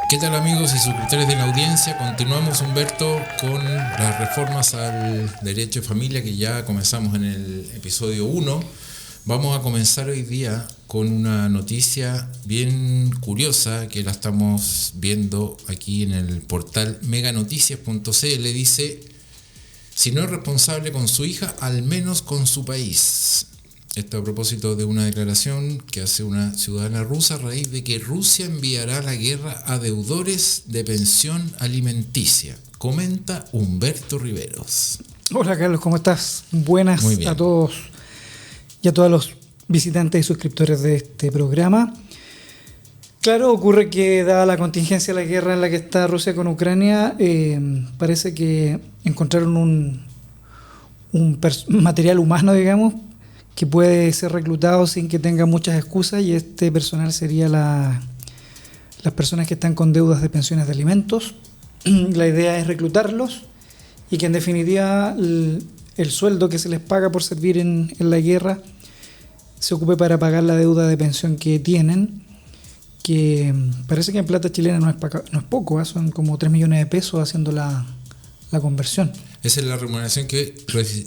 ¿Qué tal, amigos y suscriptores de la audiencia? Continuamos, Humberto, con las reformas al derecho de familia que ya comenzamos en el episodio 1. Vamos a comenzar hoy día con una noticia bien curiosa que la estamos viendo aquí en el portal meganoticias.cl. Dice: si no es responsable con su hija, al menos con su país. Esto a propósito de una declaración que hace una ciudadana rusa a raíz de que Rusia enviará a la guerra a deudores de pensión alimenticia. Comenta Humberto Riveros. Hola Carlos, ¿cómo estás? Buenas a todos y a todos los visitantes y suscriptores de este programa. Claro, ocurre que dada la contingencia de la guerra en la que está Rusia con Ucrania, parece que encontraron un material humano, digamos, que puede ser reclutado sin que tenga muchas excusas, y este personal sería las personas que están con deudas de pensiones de alimentos. La idea es reclutarlos y que en definitiva el sueldo que se les paga por servir en la guerra se ocupe para pagar la deuda de pensión que tienen, que parece que en plata chilena no es poco, son como 3 millones de pesos haciendo la conversión. Esa es la remuneración que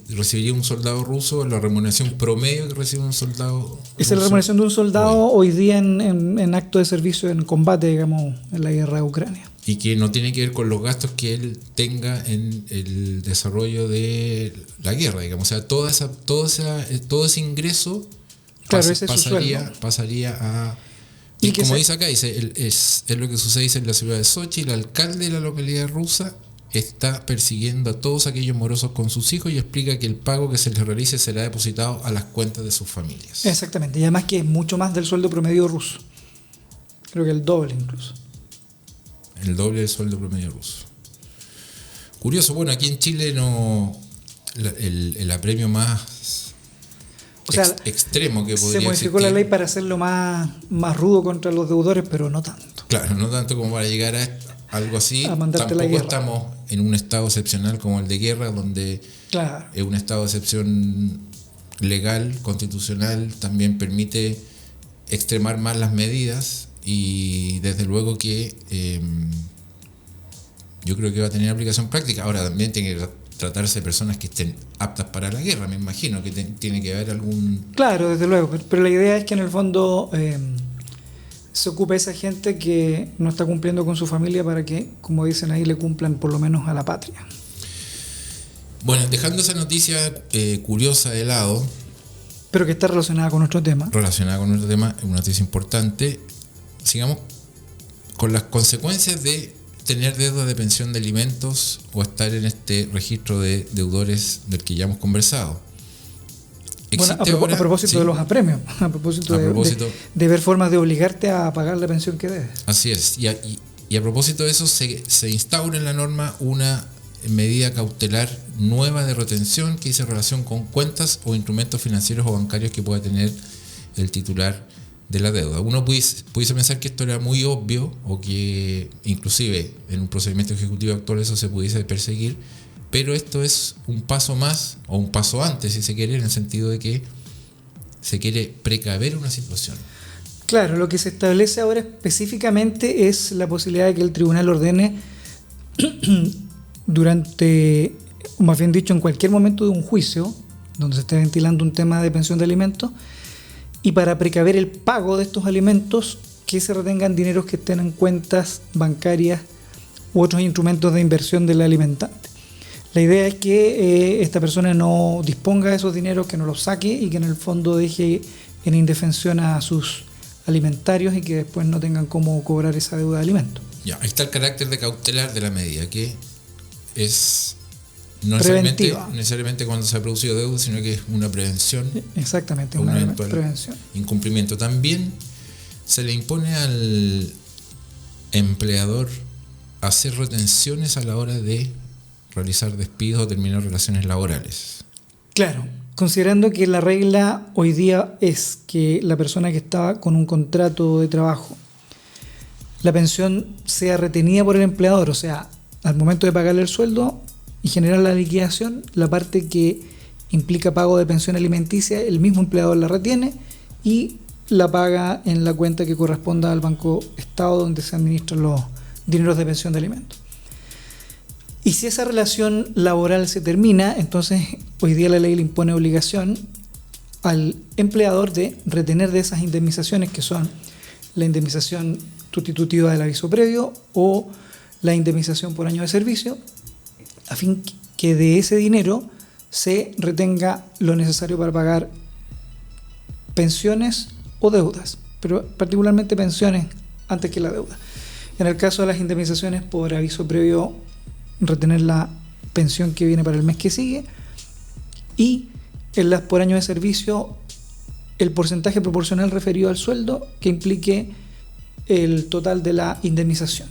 recibiría un soldado ruso, la remuneración promedio que recibe un soldado ruso. Esa es la remuneración de un soldado hoy día en acto de servicio en combate, digamos, en la guerra de Ucrania. Y que no tiene que ver con los gastos que él tenga en el desarrollo de la guerra, digamos. O sea, todo ese ingreso pasaría a... Y como dice acá, es lo que sucede en la ciudad de Sochi. El alcalde de la localidad rusa está persiguiendo a todos aquellos morosos con sus hijos y explica que el pago que se les realice será depositado a las cuentas de sus familias. Exactamente, y además que es mucho más del sueldo promedio ruso. Creo que el doble incluso. El doble del sueldo promedio ruso. Curioso, bueno, aquí en Chile el apremio más extremo que podría existir. Se modificó la ley para hacerlo más rudo contra los deudores, pero no tanto. Claro, no tanto como para llegar a algo así. Tampoco estamos en un estado excepcional como el de guerra, donde es un estado de excepción legal, constitucional, también permite extremar más las medidas, y desde luego que yo creo que va a tener aplicación práctica. Ahora también tiene que tratarse de personas que estén aptas para la guerra, me imagino que tiene que haber algún... Claro, desde luego, pero la idea es que en el fondo se ocupe esa gente que no está cumpliendo con su familia para que, como dicen ahí, le cumplan por lo menos a la patria. Bueno, dejando esa noticia curiosa de lado, pero que está relacionada con nuestro tema. Es una noticia importante. Sigamos con las consecuencias de tener deuda de pensión de alimentos o estar en este registro de deudores del que ya hemos conversado. Bueno, a propósito de los apremios, a propósito de ver formas de obligarte a pagar la pensión que debes. Así es, y a propósito de eso se instaura en la norma una medida cautelar nueva de retención que dice relación con cuentas o instrumentos financieros o bancarios que pueda tener el titular de la deuda. Uno pudiese pensar que esto era muy obvio, o que inclusive en un procedimiento ejecutivo actual eso se pudiese perseguir, pero esto es un paso más, o un paso antes, si se quiere, en el sentido de que se quiere precaver una situación. Claro, lo que se establece ahora específicamente es la posibilidad de que el tribunal ordene durante, o más bien dicho, en cualquier momento de un juicio donde se esté ventilando un tema de pensión de alimentos, y para precaver el pago de estos alimentos, que se retengan dineros que estén en cuentas bancarias u otros instrumentos de inversión del alimentante. La idea es que esta persona no disponga de esos dineros, que no los saque y que en el fondo deje en indefensión a sus alimentarios y que después no tengan cómo cobrar esa deuda de alimentos. Ya, ahí está el carácter de cautelar de la medida, que es no necesariamente cuando se ha producido deuda, sino que es una prevención. Exactamente, una eventual prevención. Incumplimiento. También se le impone al empleador hacer retenciones a la hora de realizar despidos o terminar relaciones laborales. Claro, considerando que la regla hoy día es que la persona que está con un contrato de trabajo, la pensión sea retenida por el empleador, o sea, al momento de pagarle el sueldo y generar la liquidación, la parte que implica pago de pensión alimenticia, el mismo empleador la retiene y la paga en la cuenta que corresponda al Banco Estado donde se administran dineros de pensión de alimentos. Y si esa relación laboral se termina, entonces hoy día la ley le impone obligación al empleador de retener de esas indemnizaciones, que son la indemnización sustitutiva del aviso previo o la indemnización por año de servicio, a fin que de ese dinero se retenga lo necesario para pagar pensiones o deudas, pero particularmente pensiones antes que la deuda. En el caso de las indemnizaciones por aviso previo, retener la pensión que viene para el mes que sigue, y en las por año de servicio el porcentaje proporcional referido al sueldo que implique el total de la indemnización.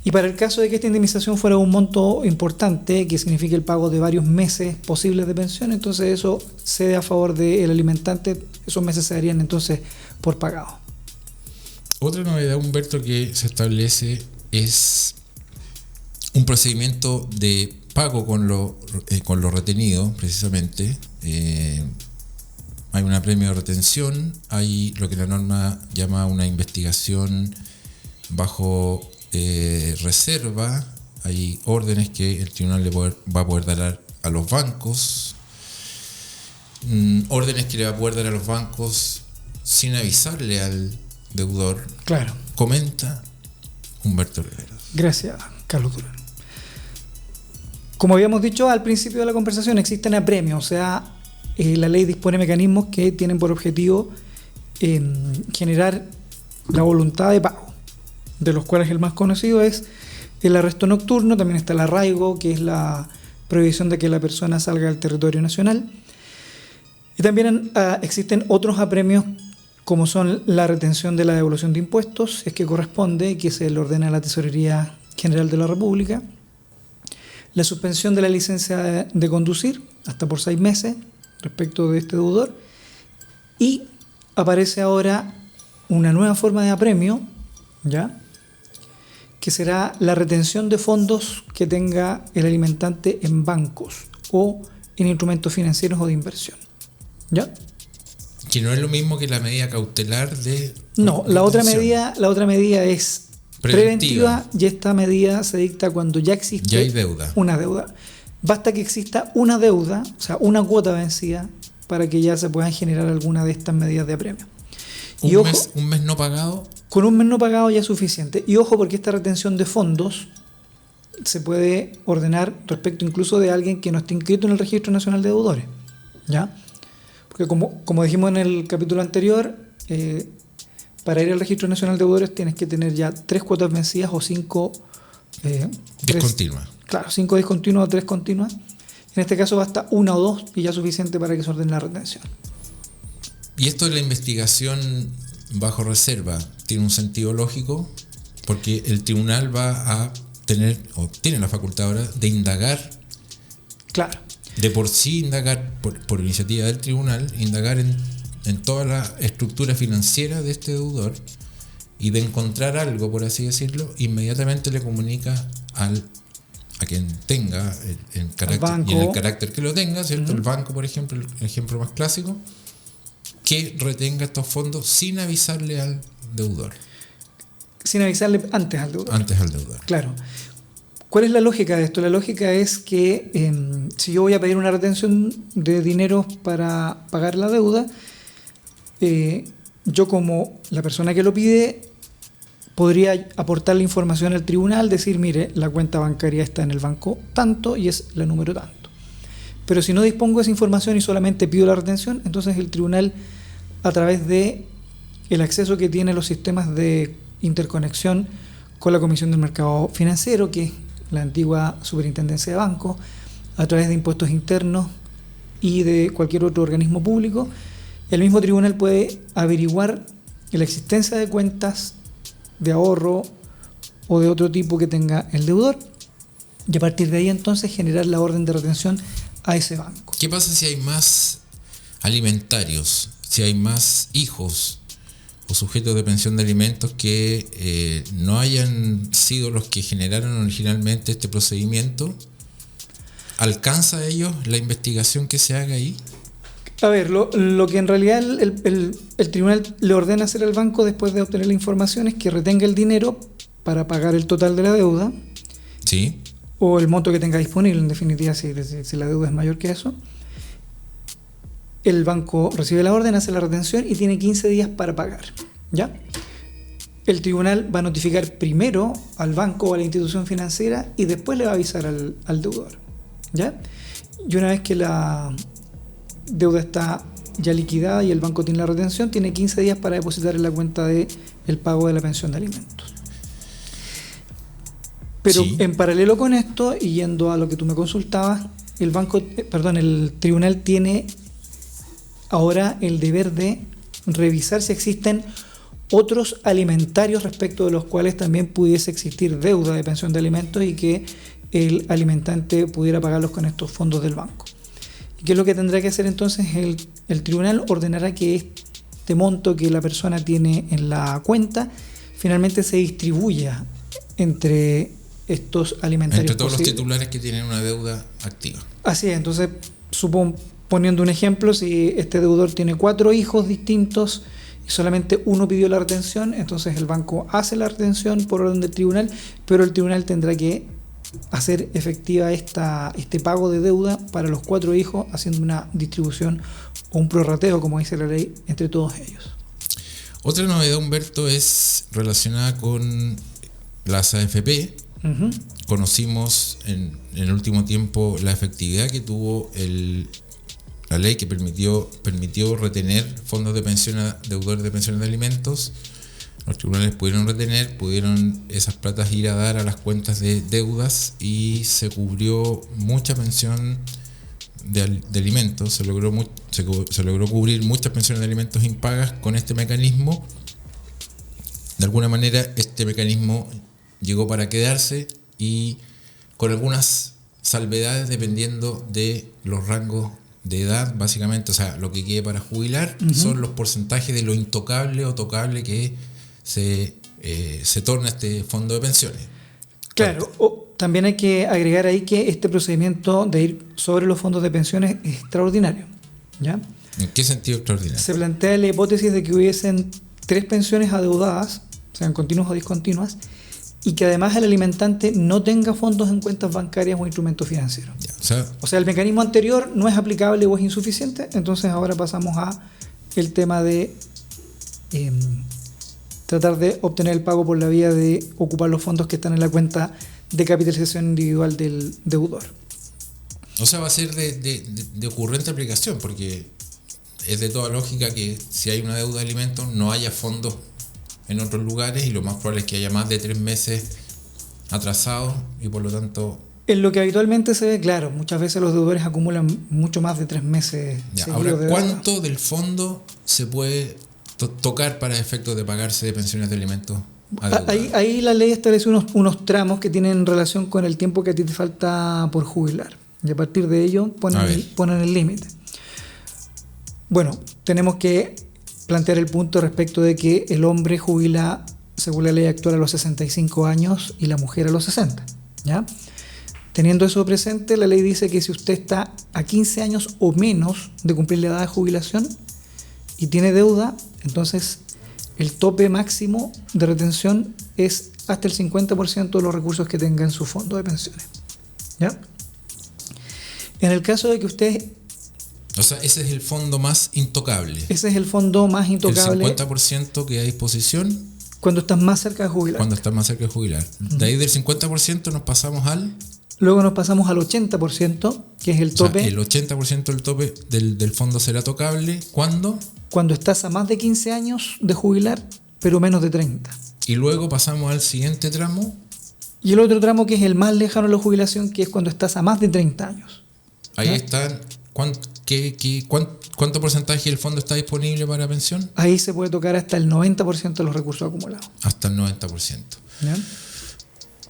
Y para el caso de que esta indemnización fuera un monto importante, que signifique el pago de varios meses posibles de pensión, entonces eso cede a favor del alimentante, esos meses se darían entonces por pagado. Otra novedad, Humberto, que se establece es un procedimiento de pago con lo retenido, precisamente. Hay un apremio de retención, hay lo que la norma llama una investigación bajo reserva, hay órdenes que el tribunal va a poder dar a los bancos, órdenes que le va a poder dar a los bancos sin avisarle al deudor. Claro. Comenta Humberto Rivera. Gracias, Carlos Durán. Como habíamos dicho al principio de la conversación, existen apremios, o sea, la ley dispone mecanismos que tienen por objetivo generar la voluntad de pago, de los cuales el más conocido es el arresto nocturno, también está el arraigo, que es la prohibición de que la persona salga del territorio nacional, y también existen otros apremios como son la retención de la devolución de impuestos, es que corresponde, que se le ordena a la Tesorería General de la República, la suspensión de la licencia de conducir hasta por 6 meses respecto de este deudor, y aparece ahora una nueva forma de apremio, ¿ya?, que será la retención de fondos que tenga el alimentante en bancos o en instrumentos financieros o de inversión, ¿ya? Que no es lo mismo que la medida cautelar de... No, la otra medida es preventiva, y esta medida se dicta cuando ya existe hay deuda. Una deuda. Basta que exista una deuda, o sea, una cuota vencida, para que ya se puedan generar alguna de estas medidas de apremio. ¿Un mes no pagado? Con un mes no pagado ya es suficiente. Y ojo, porque esta retención de fondos se puede ordenar respecto incluso de alguien que no esté inscrito en el Registro Nacional de Deudores, ¿ya? Porque como dijimos en el capítulo anterior, para ir al Registro Nacional de Deudores tienes que tener ya 3 cuotas vencidas o 5 discontinuas. Claro, 5 discontinuas o 3 continuas. En este caso basta 1 o 2 y ya es suficiente para que se ordene la retención. ¿Y esto de la investigación bajo reserva tiene un sentido lógico? Porque el tribunal va a tener, o tiene la facultad ahora, de indagar. Claro. De por sí indagar, por iniciativa del tribunal, indagar en toda la estructura financiera de este deudor, y de encontrar algo, por así decirlo, inmediatamente le comunica a quien tenga el carácter, y en el carácter que lo tenga, ¿cierto? El banco, por ejemplo, el ejemplo más clásico, que retenga estos fondos sin avisarle al deudor. Sin avisarle antes al deudor. Antes al deudor. Claro. ¿Cuál es la lógica de esto? La lógica es que si yo voy a pedir una retención de dinero para pagar la deuda, yo como la persona que lo pide podría aportar la información al tribunal, decir, mire, la cuenta bancaria está en el banco tanto y es la número tanto. Pero si no dispongo de esa información y solamente pido la retención, entonces el tribunal, a través de el acceso que tiene a los sistemas de interconexión con la Comisión del Mercado Financiero, que es la antigua Superintendencia de Bancos, a través de impuestos internos y de cualquier otro organismo público, el mismo tribunal puede averiguar la existencia de cuentas de ahorro o de otro tipo que tenga el deudor, y a partir de ahí entonces generar la orden de retención a ese banco. ¿Qué pasa si hay más alimentarios, si hay más hijos o sujetos de pensión de alimentos que no hayan sido los que generaron originalmente este procedimiento? ¿Alcanza a ellos la investigación que se haga ahí? A ver, lo que en realidad el tribunal le ordena hacer al banco después de obtener la información es que retenga el dinero para pagar el total de la deuda. Sí. O el monto que tenga disponible, en definitiva, si la deuda es mayor que eso. El banco recibe la orden, hace la retención y tiene 15 días para pagar, ¿ya? El tribunal va a notificar primero al banco o a la institución financiera y después le va a avisar al deudor, ¿ya? Y una vez que la deuda está ya liquidada y el banco tiene la retención, tiene 15 días para depositar en la cuenta del pago de la pensión de alimentos. Pero sí, en paralelo con esto, y yendo a lo que tú me consultabas, el tribunal tiene ahora el deber de revisar si existen otros alimentarios respecto de los cuales también pudiese existir deuda de pensión de alimentos y que el alimentante pudiera pagarlos con estos fondos del banco. ¿Y qué es lo que tendrá que hacer entonces? El tribunal ordenará que este monto que la persona tiene en la cuenta finalmente se distribuya entre estos alimentarios. Entre todos los titulares que tienen una deuda activa. Así es, entonces poniendo un ejemplo, si este deudor tiene 4 hijos distintos y solamente uno pidió la retención, entonces el banco hace la retención por orden del tribunal, pero el tribunal tendrá que hacer efectiva este pago de deuda para los 4 hijos, haciendo una distribución o un prorrateo, como dice la ley, entre todos ellos. Otra novedad, Humberto, es relacionada con las AFP. Uh-huh. Conocimos en el último tiempo la efectividad que tuvo la ley que permitió retener fondos de pensión a deudores de pensiones de alimentos. Los tribunales pudieron esas platas ir a dar a las cuentas de deudas y se cubrió mucha pensión de alimentos, se logró cubrir muchas pensiones de alimentos impagas con este mecanismo. De alguna manera este mecanismo llegó para quedarse y con algunas salvedades dependiendo de los rangos de edad, básicamente. O sea, lo que quede para jubilar son los porcentajes de lo intocable o tocable que se torna este fondo de pensiones. Claro, también hay que agregar ahí que este procedimiento de ir sobre los fondos de pensiones es extraordinario, ¿ya? ¿En qué sentido extraordinario? Se plantea la hipótesis de que hubiesen 3 pensiones adeudadas, sean continuas o discontinuas, y que además el alimentante no tenga fondos en cuentas bancarias o instrumentos financieros. Ya, o sea, el mecanismo anterior no es aplicable o es insuficiente, entonces ahora pasamos a el tema de tratar de obtener el pago por la vía de ocupar los fondos que están en la cuenta de capitalización individual del deudor. O sea, va a ser de ocurrente aplicación, porque es de toda lógica que si hay una deuda de alimentos no haya fondos en otros lugares, y lo más probable es que haya más de 3 meses atrasados y por lo tanto... En lo que habitualmente se ve, claro, muchas veces los deudores acumulan mucho más de 3 meses. Ahora, ¿cuánto del fondo se puede tocar para efectos de pagarse de pensiones de alimentos adeudadas? Ahí la ley establece unos tramos que tienen relación con el tiempo que a ti te falta por jubilar, y a partir de ello ponen el límite. Bueno, tenemos que plantear el punto respecto de que el hombre jubila, según la ley actual, a los 65 años y la mujer a los 60, ¿ya? Teniendo eso presente, la ley dice que si usted está a 15 años o menos de cumplir la edad de jubilación y tiene deuda, entonces el tope máximo de retención es hasta el 50% de los recursos que tenga en su fondo de pensiones, ¿ya? En el caso de que usted... O sea, ese es el fondo más intocable. Ese es el fondo más intocable. El 50% que hay a disposición. Cuando estás más cerca de jubilar. De ahí del 50% nos pasamos al... Luego nos pasamos al 80%, que es el tope. O sea, el 80% del tope del fondo será tocable. ¿Cuándo? Cuando estás a más de 15 años de jubilar, pero menos de 30. Y luego pasamos al siguiente tramo. Y el otro tramo, que es el más lejano de la jubilación, que es cuando estás a más de 30 años. Ahí están... ¿Cuánto porcentaje del fondo está disponible para pensión? Ahí se puede tocar hasta el 90% de los recursos acumulados. Hasta el 90%. ¿Ya?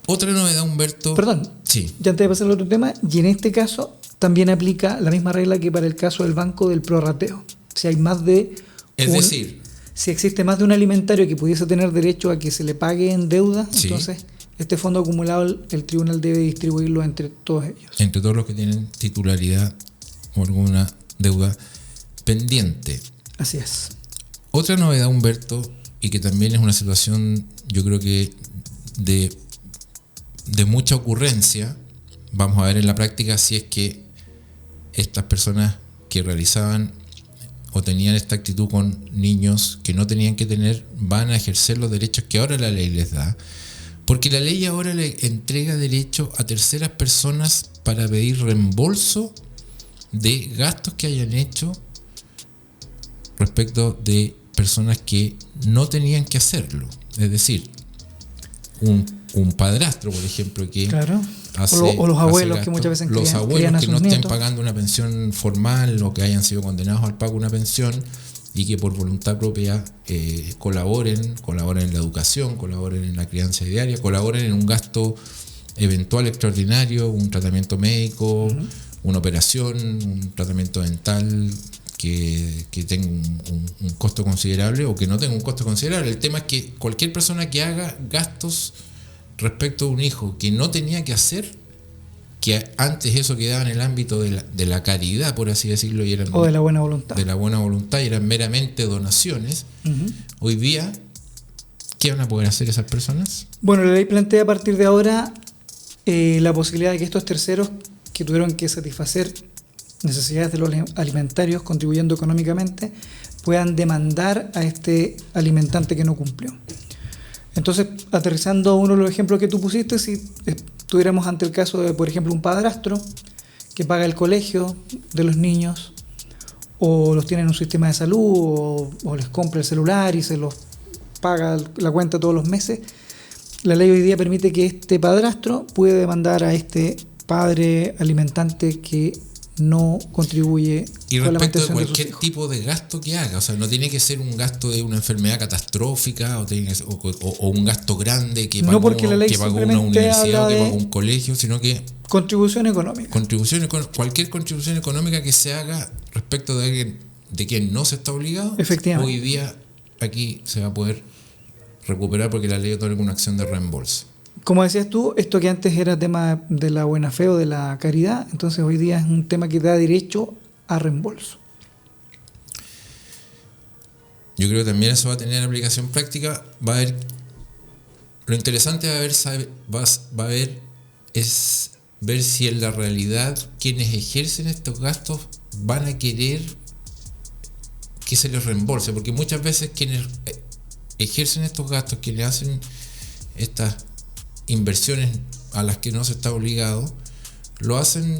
Otra novedad, Humberto. Perdón. Sí. Ya antes de pasar al otro tema, y en este caso también aplica la misma regla que para el caso del banco del prorrateo. Si hay más de... si existe más de un alimentario que pudiese tener derecho a que se le pague en deuda, sí, entonces este fondo acumulado el tribunal debe distribuirlo entre todos ellos. Entre todos los que tienen titularidad o alguna deuda pendiente. Así es. Otra novedad, Humberto, y que también es una situación, yo creo que de mucha ocurrencia. Vamos a ver en la práctica si es que estas personas que realizaban o tenían esta actitud con niños que no tenían que tener, van a ejercer los derechos que ahora la ley les da. Porque la ley ahora le entrega derecho a terceras personas para pedir reembolso de gastos que hayan hecho respecto de personas que no tenían que hacerlo. Es decir, un padrastro, por ejemplo, que claro. O los abuelos que muchas veces los abuelos que no estén pagando una pensión formal o que hayan sido condenados al pago de una pensión y que por voluntad propia colaboren en la educación, colaboren en la crianza diaria, colaboren en un gasto eventual extraordinario, un tratamiento médico, una operación, un tratamiento dental que tenga un costo considerable o que no tenga un costo considerable. El tema es que cualquier persona que haga gastos respecto a un hijo que no tenía que hacer, que antes eso quedaba en el ámbito de la caridad, por así decirlo, y eran, o de la buena voluntad. De la buena voluntad, y eran meramente donaciones. Hoy día, ¿qué van a poder hacer esas personas? Bueno, la ley plantea a partir de ahora la posibilidad de que estos terceros que tuvieron que satisfacer necesidades de los alimentarios contribuyendo económicamente puedan demandar a este alimentante que no cumplió. Entonces, aterrizando uno de los ejemplos que tú pusiste, si estuviéramos ante el caso de, por ejemplo, un padrastro que paga el colegio de los niños o los tiene en un sistema de salud o les compra el celular y se los paga la cuenta todos los meses, la ley hoy día permite que este padrastro pueda demandar a este padre alimentante que no contribuye y respecto de cualquier tipo de gasto que haga, o sea, no tiene que ser un gasto de una enfermedad catastrófica o un gasto grande que pagó, porque la ley que pagó una universidad o que pagó un colegio, sino que contribución económica. Cualquier contribución económica que se haga respecto de alguien de quien no se está obligado, efectivamente, hoy día aquí se va a poder recuperar porque la ley otorga una acción de reembolso. Como decías tú, esto que antes era tema de la buena fe o de la caridad, entonces hoy día es un tema que da derecho a reembolso. Yo creo que también eso va a tener aplicación práctica. Va a haber, lo interesante va a haber es ver si en la realidad quienes ejercen estos gastos van a querer que se les reembolse, porque muchas veces quienes ejercen estos gastos, quienes hacen estas inversiones a las que no se está obligado, lo hacen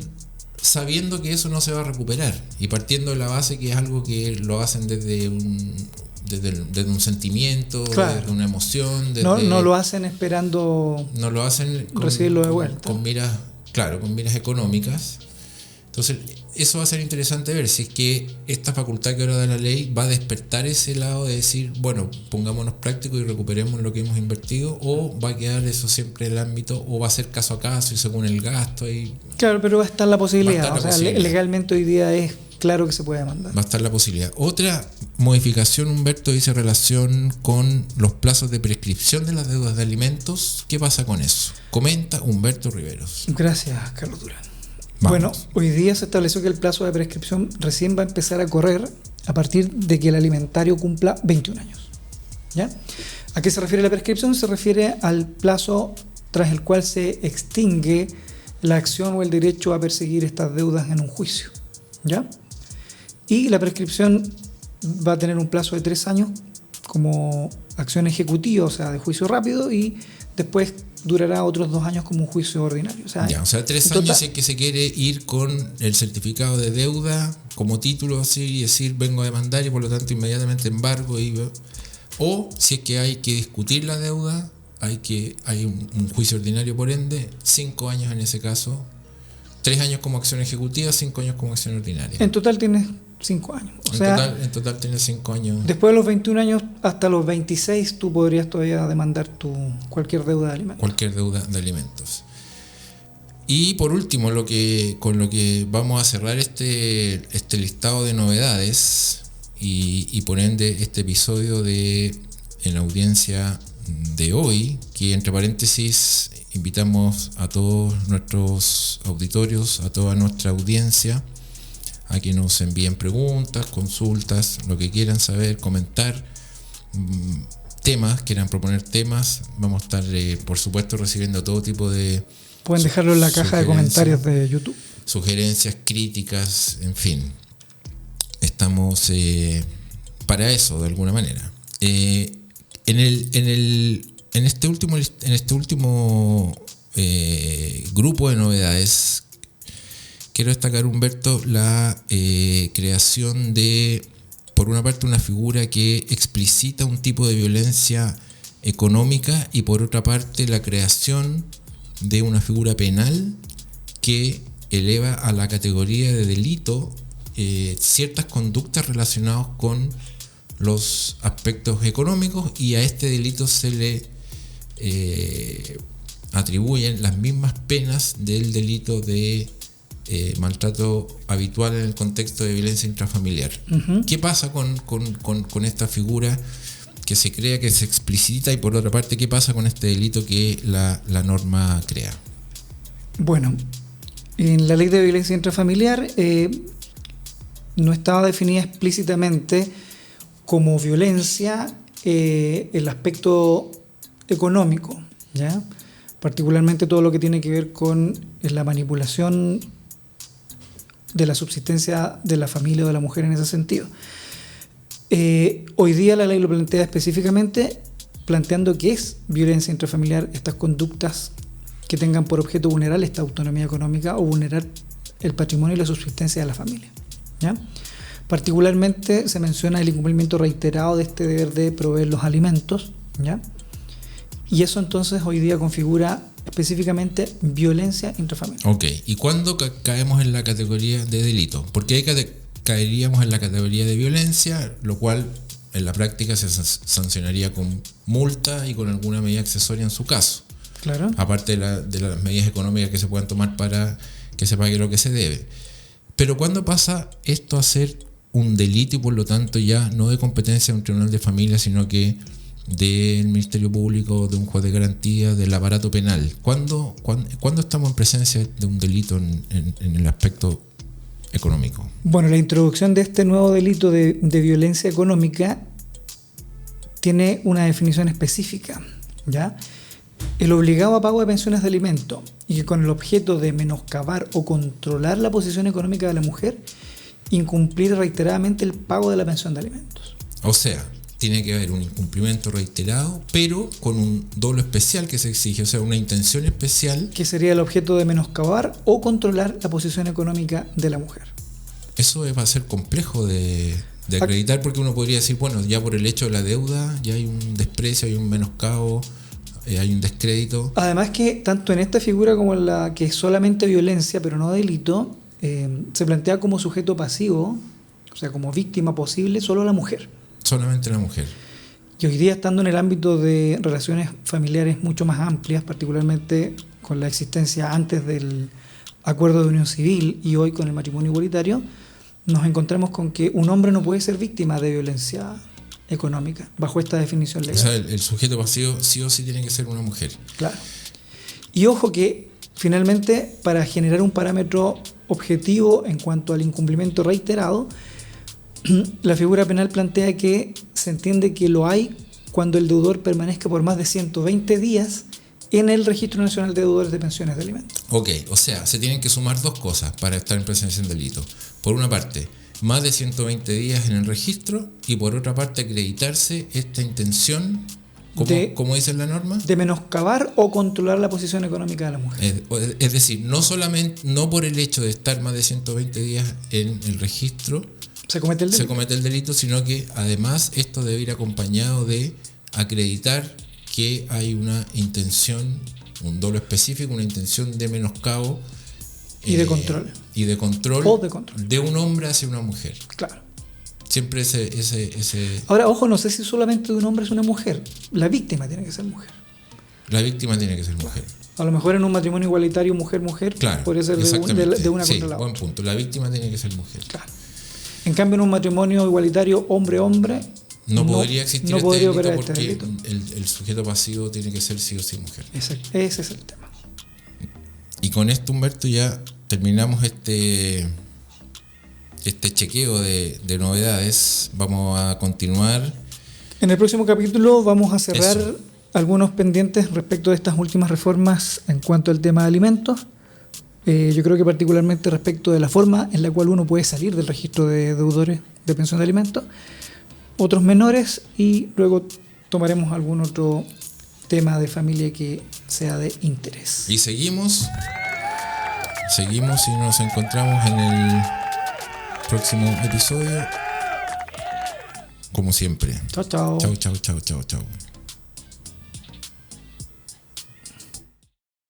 sabiendo que eso no se va a recuperar y partiendo de la base que es algo que lo hacen desde un sentimiento, claro, desde una emoción, no lo hacen esperando, no lo hacen recibirlo de vuelta con miras económicas. Entonces eso va a ser interesante ver si es que esta facultad que ahora da la ley va a despertar ese lado de decir, bueno, pongámonos prácticos y recuperemos lo que hemos invertido, o va a quedar eso siempre en el ámbito, o va a ser caso a caso y según el gasto. Claro, pero va a estar la posibilidad. Legalmente hoy día es claro que se puede demandar. Va a estar la posibilidad. Otra modificación, Humberto, dice relación con los plazos de prescripción de las deudas de alimentos. ¿Qué pasa con eso? Comenta Humberto Riveros. Gracias, Carlos Durán. Vamos. Bueno, hoy día se estableció que el plazo de prescripción recién va a empezar a correr a partir de que el alimentario cumpla 21 años. ¿Ya? ¿A qué se refiere la prescripción? Se refiere al plazo tras el cual se extingue la acción o el derecho a perseguir estas deudas en un juicio. ¿Ya? Y la prescripción va a tener un plazo de 3 años como acción ejecutiva, o sea, de juicio rápido, y después durará otros 2 años como un juicio ordinario. O sea 3 años es que se quiere ir con el certificado de deuda como título, así, y decir vengo a demandar y por lo tanto inmediatamente embargo. O si es que hay que discutir la deuda, hay un juicio ordinario, por ende, 5 años en ese caso, 3 años como acción ejecutiva, 5 años como acción ordinaria. En total tienes 5 años. En total tienes 5 años. Después de los 21 años hasta los 26 tú podrías todavía demandar cualquier deuda de alimentos. Cualquier deuda de alimentos. Y por último, con lo que vamos a cerrar este listado de novedades y por ende este episodio en la audiencia de hoy, que entre paréntesis invitamos a todos nuestros auditorios, a toda nuestra audiencia, a que nos envíen preguntas, consultas, lo que quieran saber, comentar, temas, quieran proponer temas, vamos a estar, por supuesto, recibiendo todo tipo de... Pueden dejarlo en la caja de comentarios de YouTube. Sugerencias, críticas, en fin. Estamos para eso, de alguna manera. En este último grupo de novedades, quiero destacar, Humberto, la creación de, por una parte, una figura que explicita un tipo de violencia económica y por otra parte la creación de una figura penal que eleva a la categoría de delito ciertas conductas relacionadas con los aspectos económicos, y a este delito se le atribuyen las mismas penas del delito de maltrato habitual en el contexto de violencia intrafamiliar. Uh-huh. ¿Qué pasa con esta figura que se crea, que se explicita, y por otra parte, qué pasa con este delito que la norma crea? Bueno, en la ley de violencia intrafamiliar no estaba definida explícitamente como violencia el aspecto económico, ¿ya? Particularmente todo lo que tiene que ver con la manipulación de la subsistencia de la familia o de la mujer en ese sentido. Hoy día la ley lo plantea específicamente, planteando que es violencia intrafamiliar estas conductas que tengan por objeto vulnerar esta autonomía económica o vulnerar el patrimonio y la subsistencia de la familia, ¿ya? Particularmente se menciona el incumplimiento reiterado de este deber de proveer los alimentos, ¿ya? Y eso entonces hoy día configura específicamente violencia intrafamiliar. Ok, ¿y cuándo caemos en la categoría de delito? Porque ahí caeríamos en la categoría de violencia, lo cual en la práctica se sancionaría con multa y con alguna medida accesoria en su caso. Claro. Aparte de las medidas económicas que se puedan tomar para que se pague lo que se debe. Pero ¿cuándo pasa esto a ser un delito y por lo tanto ya no de competencia de un tribunal de familia, sino que del Ministerio Público, de un juez de garantía, del aparato penal? ¿Cuándo estamos en presencia de un delito en el aspecto económico? Bueno, la introducción de este nuevo delito de violencia económica tiene una definición específica, ¿ya? El obligado a pago de pensiones de alimento, y que con el objeto de menoscabar o controlar la posición económica de la mujer, incumplir reiteradamente el pago de la pensión de alimentos. O sea, tiene que haber un incumplimiento reiterado, pero con un dolo especial que se exige, o sea, una intención especial. Que sería el objeto de menoscabar o controlar la posición económica de la mujer. Eso va a ser complejo de acreditar, porque uno podría decir, bueno, ya por el hecho de la deuda ya hay un desprecio, hay un menoscabo, hay un descrédito. Además que tanto en esta figura como en la que es solamente violencia pero no delito, se plantea como sujeto pasivo, o sea, como víctima posible, solo la mujer. Solamente la mujer. Y hoy día, estando en el ámbito de relaciones familiares mucho más amplias, particularmente con la existencia antes del acuerdo de unión civil y hoy con el matrimonio igualitario, nos encontramos con que un hombre no puede ser víctima de violencia económica bajo esta definición legal. O sea, el sujeto pasivo sí o sí tiene que ser una mujer. Claro. Y ojo que finalmente, para generar un parámetro objetivo en cuanto al incumplimiento reiterado, la figura penal plantea que se entiende que lo hay cuando el deudor permanezca por más de 120 días en el Registro Nacional de Deudores de Pensiones de Alimentos. Ok, o sea, se tienen que sumar dos cosas para estar en presencia del delito. Por una parte, más de 120 días en el registro, y por otra parte, acreditarse esta intención, como dice la norma, de menoscabar o controlar la posición económica de la mujer. Es decir, no por el hecho de estar más de 120 días en el registro se comete el delito, sino que además esto debe ir acompañado de acreditar que hay una intención, un dolo específico, una intención de menoscabo y de control. Y de control, o de control de un hombre hacia una mujer. Claro. Siempre ese. Ahora, ojo, no sé si solamente de un hombre es una mujer. La víctima tiene que ser mujer. La víctima tiene que ser mujer. A lo mejor en un matrimonio igualitario mujer-mujer, claro, podría ser de una contra la otra. Buen punto. La víctima tiene que ser mujer. Claro. En cambio, en un matrimonio igualitario hombre-hombre, no podría existir podría delito, porque delito. El sujeto pasivo tiene que ser sí o sí mujer. Ese es el tema. Y con esto, Humberto, ya terminamos este chequeo de novedades. Vamos a continuar En el próximo capítulo vamos a cerrar algunos pendientes respecto de estas últimas reformas en cuanto al tema de alimentos. Yo creo que particularmente respecto de la forma en la cual uno puede salir del registro de deudores de pensión de alimentos, otros menores, y luego tomaremos algún otro tema de familia que sea de interés. Y seguimos y nos encontramos en el próximo episodio, como siempre. Chao, chao. Chao, chao, chao, chao, chao.